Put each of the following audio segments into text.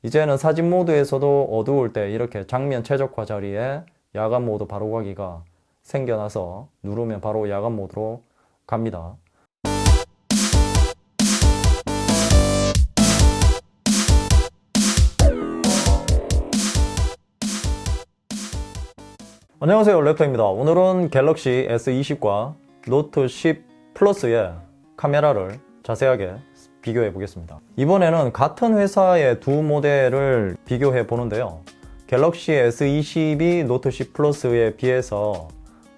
이제는 사진 모드에서도 어두울 때 이렇게 장면 최적화 자리에 야간 모드 바로 가기가 생겨나서 누르면 바로 야간 모드로 갑니다. 안녕하세요, 랩터입니다. 오늘은 갤럭시 S20과 노트 10 플러스의 카메라를 자세하게 비교해 보겠습니다. 이번에는 같은 회사의 두 모델을 비교해 보는데요. 갤럭시 S20이 노트 10 플러스에 비해서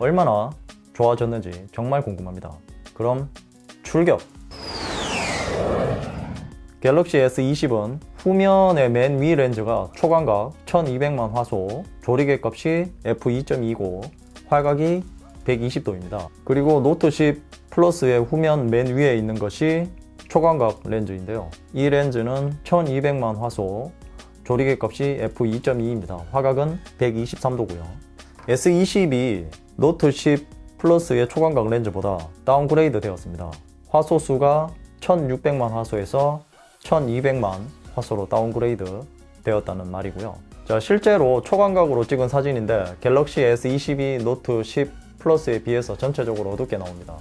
얼마나 좋아졌는지 정말 궁금합니다. 그럼 출격! 갤럭시 S20은 후면의 맨 위 렌즈가 초광각 1200만 화소, 조리개 값이 f2.2고 활각이 120도입니다. 그리고 노트 10 플러스의 후면 맨 위에 있는 것이 초광각 렌즈인데요. 이 렌즈는 1200만 화소, 조리개 값이 f2.2입니다. 화각은 123도고요. S20이 노트 10 플러스의 초광각 렌즈보다 다운그레이드 되었습니다. 화소 수가 1600만 화소에서 1200만 화소로 다운그레이드 되었다는 말이고요. 자, 실제로 초광각으로 찍은 사진인데 갤럭시 S22 노트 10 플러스에 비해서 전체적으로 어둡게 나옵니다.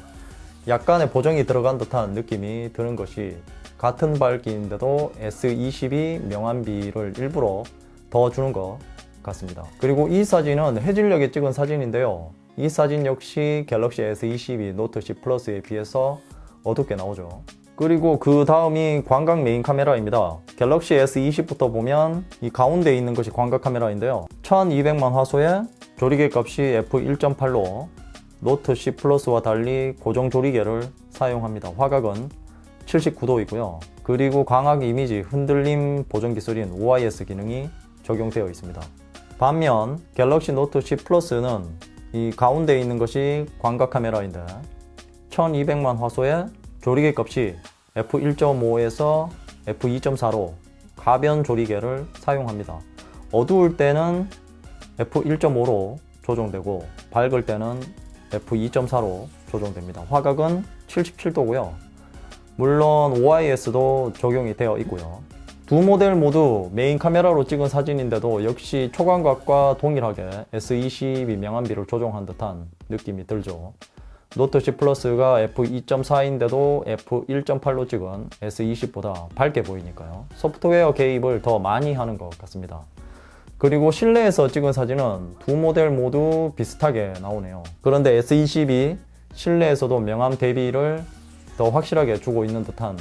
약간의 보정이 들어간 듯한 느낌이 드는 것이 같은 밝기인데도 S22 명암비를 일부러 더 주는 것 같습니다. 그리고 이 사진은 해질녘에 찍은 사진인데요. 이 사진 역시 갤럭시 S22 노트 10 플러스에 비해서 어둡게 나오죠. 그리고 그 다음이 광각 메인 카메라입니다. 갤럭시 S20부터 보면 이 가운데 있는 것이 광각 카메라인데요. 1200만 화소에 조리개 값이 f1.8로 노트 10 플러스와 달리 고정 조리개를 사용합니다. 화각은 79도이고요. 그리고 광학 이미지 흔들림 보정 기술인 OIS 기능이 적용되어 있습니다. 반면 갤럭시 노트 10 플러스는 이 가운데 있는 것이 광각 카메라인데 1200만 화소에 조리개 값이 f1.5에서 f2.4로 가변 조리개를 사용합니다. 어두울 때는 f1.5로 조정되고 밝을 때는 f2.4로 조정됩니다. 화각은 77도고요. 물론 OIS도 적용이 되어 있고요. 두 모델 모두 메인 카메라로 찍은 사진인데도 역시 초광각과 동일하게 S20이 명암비를 조정한 듯한 느낌이 들죠. 노트 10 플러스가 f2.4인데도 f1.8로 찍은 S20보다 밝게 보이니까요. 소프트웨어 개입을 더 많이 하는 것 같습니다. 그리고 실내에서 찍은 사진은 두 모델 모두 비슷하게 나오네요. 그런데 S20이 실내에서도 명암 대비를 더 확실하게 주고 있는 듯한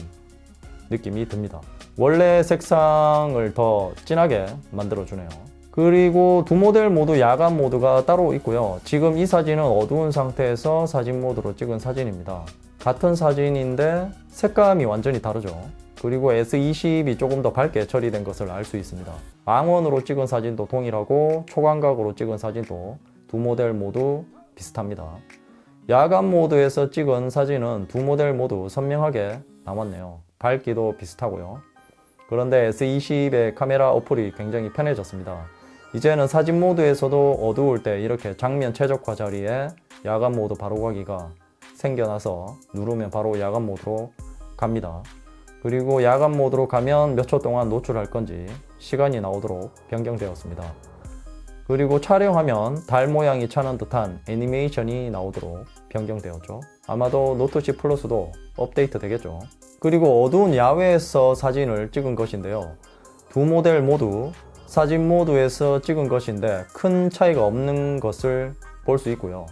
느낌이 듭니다. 원래 색상을 더 진하게 만들어주네요. 그리고 두 모델 모두 야간 모드가 따로 있고요. 지금 이 사진은 어두운 상태에서 사진 모드로 찍은 사진입니다. 같은 사진인데 색감이 완전히 다르죠. 그리고 S20이 조금 더 밝게 처리된 것을 알 수 있습니다. 망원으로 찍은 사진도 동일하고 초광각으로 찍은 사진도 두 모델 모두 비슷합니다. 야간 모드에서 찍은 사진은 두 모델 모두 선명하게 남았네요. 밝기도 비슷하고요. 그런데 S20의 카메라 어플이 굉장히 편해졌습니다. 이제는 사진 모드에서도 어두울 때 이렇게 장면 최적화 자리에 야간 모드 바로 가기가 생겨나서 누르면 바로 야간 모드로 갑니다. 그리고 야간 모드로 가면 몇 초 동안 노출할 건지 시간이 나오도록 변경되었습니다. 그리고 촬영하면 달 모양이 차는 듯한 애니메이션이 나오도록 변경되었죠. 아마도 노트 10 플러스도 업데이트 되겠죠. 그리고 어두운 야외에서 사진을 찍은 것인데요. 두 모델 모두 사진 모드에서 찍은 것인데 큰 차이가 없는 것을 볼 수 있고요.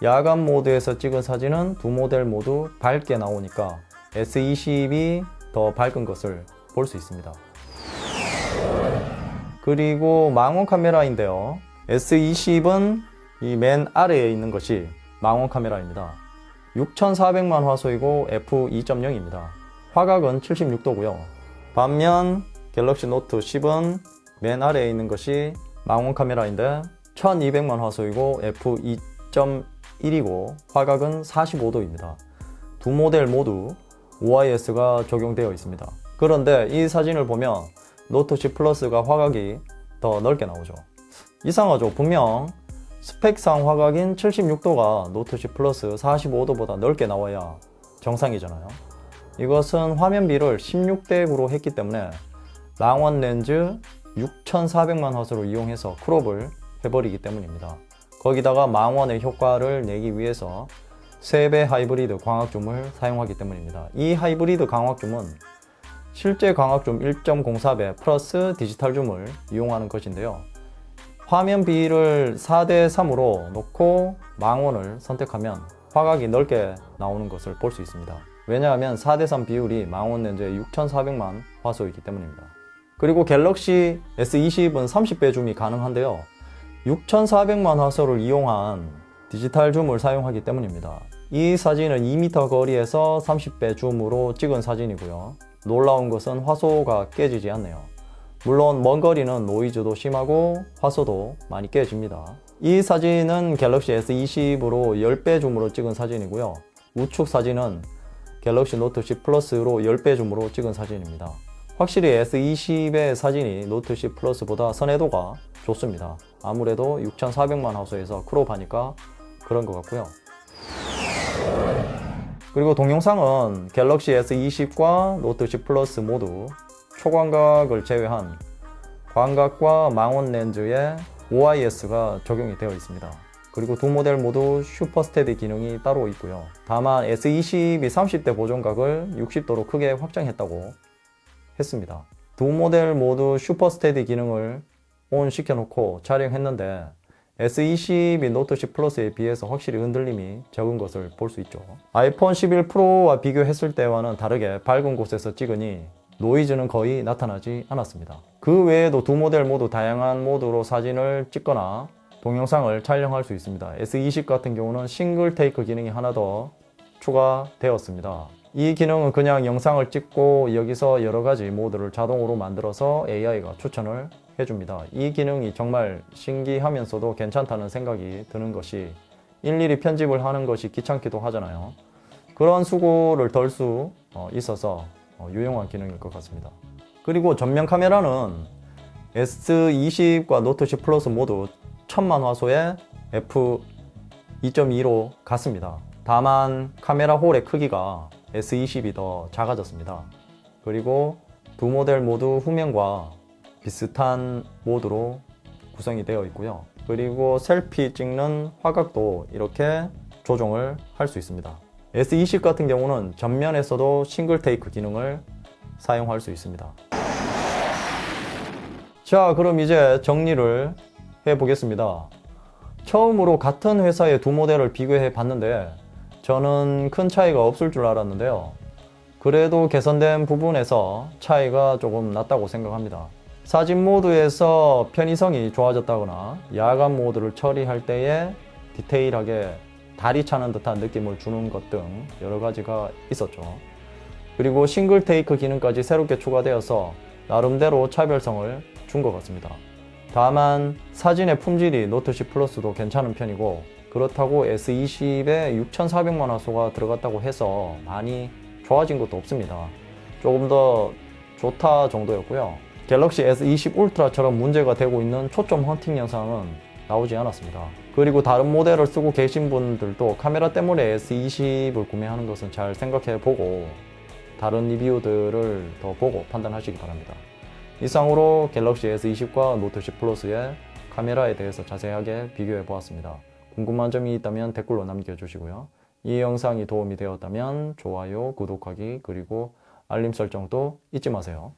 야간 모드에서 찍은 사진은 두 모델 모두 밝게 나오니까 S20이 더 밝은 것을 볼 수 있습니다. 그리고 망원 카메라인데요. S20은 이 맨 아래에 있는 것이 망원 카메라입니다. 6400만 화소이고 f2.0입니다. 화각은 76도고요. 반면 갤럭시 노트 10은 맨 아래에 있는 것이 망원 카메라인데 1200만 화소이고 f2.1이고 화각은 45도입니다. 두 모델 모두 OIS가 적용되어 있습니다. 그런데 이 사진을 보면 노트 10 플러스가 화각이 더 넓게 나오죠. 이상하죠. 분명 스펙상 화각인 76도가 노트 10 플러스 45도보다 넓게 나와야 정상이잖아요. 이것은 화면비를 16대 9로 했기 때문에 망원 렌즈 6400만 화소를 이용해서 크롭을 해버리기 때문입니다. 거기다가 망원의 효과를 내기 위해서 3배 하이브리드 광학줌을 사용하기 때문입니다. 이 하이브리드 광학줌은 실제 광학줌 1.04배 플러스 디지털 줌을 이용하는 것인데요. 화면 비를 4:3으로 놓고 망원을 선택하면 화각이 넓게 나오는 것을 볼 수 있습니다. 왜냐하면 4:3 비율이 망원 렌즈의 6400만 화소이기 때문입니다. 그리고 갤럭시 S20은 30배 줌이 가능한데요. 6400만 화소를 이용한 디지털 줌을 사용하기 때문입니다. 이 사진은 2m 거리에서 30배 줌으로 찍은 사진이고요. 놀라운 것은 화소가 깨지지 않네요. 물론 먼 거리는 노이즈도 심하고 화소도 많이 깨집니다. 이 사진은 갤럭시 S20으로 10배 줌으로 찍은 사진이고요. 우측 사진은 갤럭시 노트 10 플러스로 10배 줌으로 찍은 사진입니다. 확실히 S20의 사진이 노트 10 플러스보다 선해도가 좋습니다. 아무래도 6400만 화소에서 크롭하니까 그런 것 같고요. 그리고 동영상은 갤럭시 S20과 노트 10 플러스 모두 초광각을 제외한 광각과 망원 렌즈에 OIS가 적용이 되어 있습니다. 그리고 두 모델 모두 슈퍼 스테디 기능이 따로 있고요. 다만 S20이 30대 보정각을 60도로 크게 확장했다고 했습니다. 두 모델 모두 슈퍼 스테디 기능을 온 시켜놓고 촬영했는데 S20이 노트 10 플러스에 비해서 확실히 흔들림이 적은 것을 볼 수 있죠. 아이폰 11 프로와 비교했을 때와는 다르게 밝은 곳에서 찍으니 노이즈는 거의 나타나지 않았습니다. 그 외에도 두 모델 모두 다양한 모드로 사진을 찍거나 동영상을 촬영할 수 있습니다. S20 같은 경우는 싱글 테이크 기능이 하나 더 추가되었습니다. 이 기능은 그냥 영상을 찍고 여기서 여러 가지 모드를 자동으로 만들어서 AI가 추천을 해줍니다. 이 기능이 정말 신기하면서도 괜찮다는 생각이 드는 것이 일일이 편집을 하는 것이 귀찮기도 하잖아요. 그런 수고를 덜 수 있어서 유용한 기능일 것 같습니다. 그리고 전면 카메라는 S20과 노트 10 플러스 모두 1000만 화소의 f2.2로 같습니다. 다만 카메라 홀의 크기가 S20이 더 작아졌습니다. 그리고 두 모델 모두 후면과 비슷한 모드로 구성이 되어 있고요. 그리고 셀피 찍는 화각도 이렇게 조정을 할 수 있습니다. S20 같은 경우는 전면에서도 싱글 테이크 기능을 사용할 수 있습니다. 자, 그럼 이제 정리를 해 보겠습니다. 처음으로 같은 회사의 두 모델을 비교해 봤는데 저는 큰 차이가 없을 줄 알았는데요. 그래도 개선된 부분에서 차이가 조금 났다고 생각합니다. 사진 모드에서 편의성이 좋아졌다거나 야간 모드를 처리할 때에 디테일하게 다리 차는 듯한 느낌을 주는 것 등 여러 가지가 있었죠. 그리고 싱글 테이크 기능까지 새롭게 추가되어서 나름대로 차별성을 준 것 같습니다. 다만 사진의 품질이 노트 10 플러스도 괜찮은 편이고 그렇다고 S20에 6400만 화소가 들어갔다고 해서 많이 좋아진 것도 없습니다. 조금 더 좋다 정도였고요. 갤럭시 S20 울트라처럼 문제가 되고 있는 초점 헌팅 영상은 나오지 않았습니다. 그리고 다른 모델을 쓰고 계신 분들도 카메라 때문에 S20을 구매하는 것은 잘 생각해 보고 다른 리뷰들을 더 보고 판단하시기 바랍니다. 이상으로 갤럭시 S20과 노트 10 플러스의 카메라에 대해서 자세하게 비교해 보았습니다. 궁금한 점이 있다면 댓글로 남겨주시고요. 이 영상이 도움이 되었다면 좋아요, 구독하기, 그리고 알림 설정도 잊지 마세요.